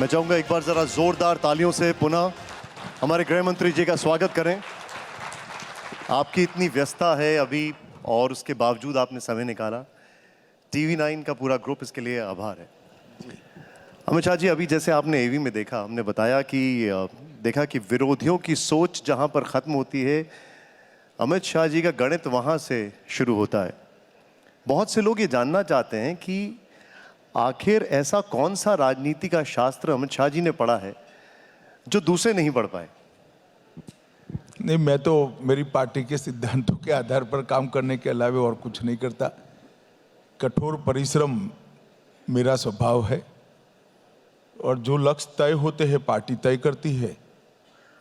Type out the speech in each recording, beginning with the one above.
मैं चाहूंगा एक बार जरा जोरदार तालियों से पुनः हमारे गृह मंत्री जी का स्वागत करें। आपकी इतनी व्यस्तता है अभी और उसके बावजूद आपने समय निकाला। टीवी 9 का पूरा ग्रुप इसके लिए आभार है। अमित शाह जी, अभी जैसे आपने एवी में देखा, हमने बताया कि देखा कि विरोधियों की सोच जहां पर खत्म होती है, अमित शाह जी का गणित वहां से शुरू होता है। बहुत से लोग ये जानना चाहते हैं कि आखिर ऐसा कौन सा राजनीति का शास्त्र अमित शाह जी ने पढ़ा है जो दूसरे नहीं पढ़ पाए। नहीं, मैं तो मेरी पार्टी के सिद्धांतों के आधार पर काम करने के अलावा और कुछ नहीं करता। कठोर परिश्रम मेरा स्वभाव है और जो लक्ष्य तय होते हैं पार्टी तय करती है,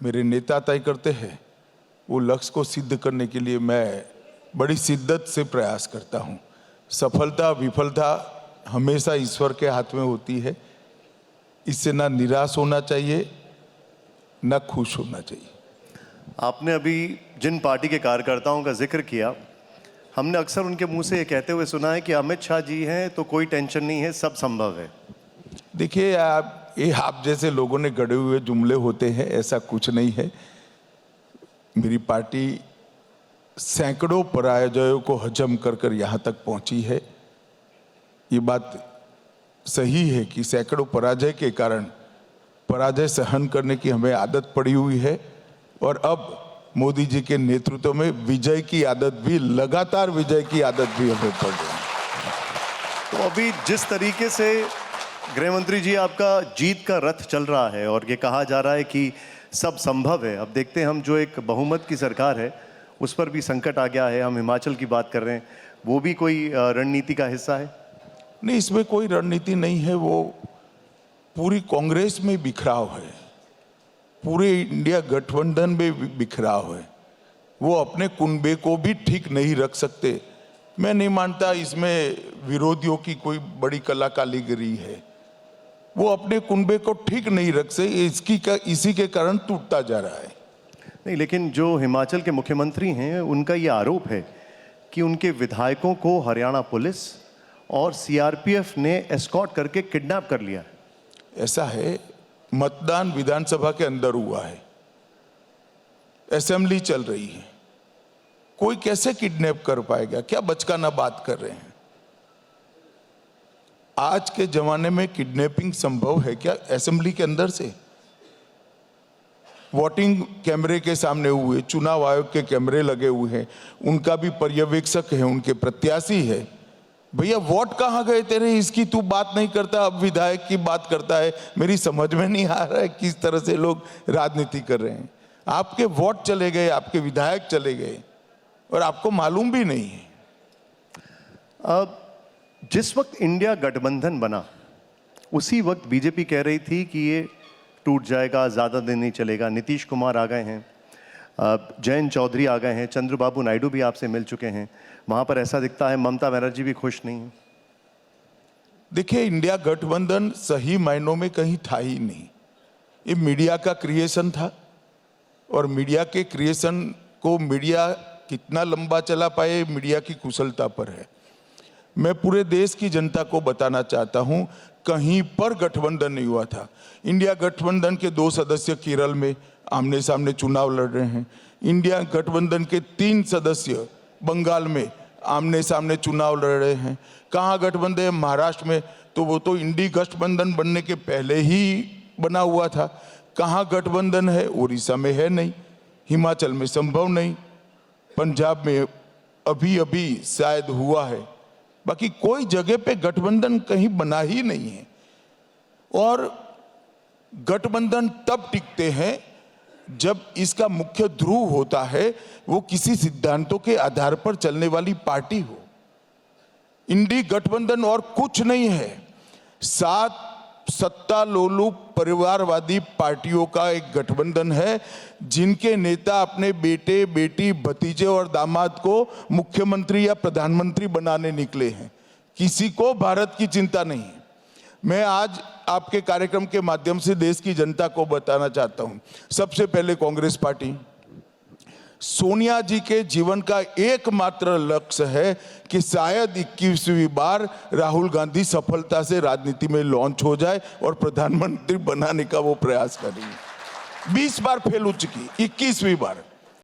मेरे नेता तय करते हैं। वो लक्ष्य को सिद्ध करने के लिए मैं बड़ी शिद्दत से प्रयास करता हूँ। सफलता विफलता हमेशा ईश्वर के हाथ में होती है। इससे ना निराश होना चाहिए, ना खुश होना चाहिए। आपने अभी जिन पार्टी के कार्यकर्ताओं का जिक्र किया, हमने अक्सर उनके मुंह से ये कहते हुए सुना है कि अमित शाह जी हैं तो कोई टेंशन नहीं है, सब संभव है। देखिए, आप जैसे लोगों ने गढ़े हुए जुमले होते हैं, ऐसा कुछ नहीं है। मेरी पार्टी सैकड़ों पराजयों को हजम कर कर यहाँ तक पहुँची है। ये बात सही है कि सैकड़ों पराजय के कारण पराजय सहन करने की हमें आदत पड़ी हुई है और अब मोदी जी के नेतृत्व में विजय की आदत भी, लगातार विजय की आदत भी हमें पड़ रही है। तो अभी जिस तरीके से गृह मंत्री जी आपका जीत का रथ चल रहा है और ये कहा जा रहा है कि सब संभव है, अब देखते हैं हम जो एक बहुमत की सरकार है उस पर भी संकट आ गया है। हम हिमाचल की बात कर रहे हैं, वो भी कोई रणनीति का हिस्सा है? नहीं, इसमें कोई रणनीति नहीं है। वो पूरी कांग्रेस में बिखराव है, पूरे इंडिया गठबंधन में बिखराव है। वो अपने कुनबे को भी ठीक नहीं रख सकते। मैं नहीं मानता इसमें विरोधियों की कोई बड़ी कला कारीगरी है। वो अपने कुनबे को ठीक नहीं रख सकते, इसी के कारण टूटता जा रहा है। नहीं, लेकिन जो हिमाचल के मुख्यमंत्री हैं उनका ये आरोप है कि उनके विधायकों को हरियाणा पुलिस और सीआरपीएफ ने एस्कॉर्ट करके किडनैप कर लिया। ऐसा है, मतदान विधानसभा के अंदर हुआ है, असेंबली चल रही है, कोई कैसे किडनैप कर पाएगा? क्या बचकाना बात कर रहे हैं? आज के जमाने में किडनैपिंग संभव है क्या असेंबली के अंदर से? वोटिंग कैमरे के सामने हुए, चुनाव आयोग के कैमरे लगे हुए हैं, उनका भी पर्यवेक्षक है, उनके प्रत्याशी है। भैया वोट कहाँ गए तेरे? इसकी तू बात नहीं करता, अब विधायक की बात करता है। मेरी समझ में नहीं आ रहा है किस तरह से लोग राजनीति कर रहे हैं। आपके वोट चले गए, आपके विधायक चले गए और आपको मालूम भी नहीं है। अब जिस वक्त इंडिया गठबंधन बना उसी वक्त बीजेपी कह रही थी कि ये टूट जाएगा, ज़्यादा दिन नहीं चलेगा। नीतीश कुमार आ गए हैं, जयंत चौधरी आ गए हैं, चंद्रबाबू नायडू भी आपसे मिल चुके हैं। वहाँ पर ऐसा दिखता है ममता बनर्जी भी खुश नहीं है। देखिए, इंडिया गठबंधन सही मायनों में कहीं था ही नहीं। ये मीडिया का क्रिएशन था और मीडिया के क्रिएशन को मीडिया कितना लंबा चला पाए, मीडिया की कुशलता पर है। मैं पूरे देश की जनता को बताना चाहता हूं, कहीं पर गठबंधन नहीं हुआ था। इंडिया गठबंधन के 2 सदस्य केरल में आमने सामने चुनाव लड़ रहे हैं। इंडिया गठबंधन के 3 सदस्य बंगाल में आमने सामने चुनाव लड़ रहे हैं। कहाँ गठबंधन है? महाराष्ट्र में, तो वो तो इंडी गठबंधन बनने के पहले ही बना हुआ था। कहाँ गठबंधन है? उड़ीसा में है नहीं, हिमाचल में संभव नहीं, पंजाब में अभी अभी शायद हुआ है, बाकी कोई जगह पे गठबंधन कहीं बना ही नहीं है। और गठबंधन तब टिकते हैं जब इसका मुख्य ध्रुव होता है वो किसी सिद्धांतों के आधार पर चलने वाली पार्टी हो। इंडी गठबंधन और कुछ नहीं है, 7 सत्ता लोलुप परिवारवादी पार्टियों का एक गठबंधन है, जिनके नेता अपने बेटे बेटी भतीजे और दामाद को मुख्यमंत्री या प्रधानमंत्री बनाने निकले हैं। किसी को भारत की चिंता नहीं है। मैं आज आपके कार्यक्रम के माध्यम से देश की जनता को बताना चाहता हूं, सबसे पहले कांग्रेस पार्टी सोनिया जी के जीवन का एकमात्र लक्ष्य है कि शायद 21वीं बार राहुल गांधी सफलता से राजनीति में लॉन्च हो जाए और प्रधानमंत्री बनाने का वो प्रयास करेंगे। 20 बार फेल हो चुकी, 21वीं बार।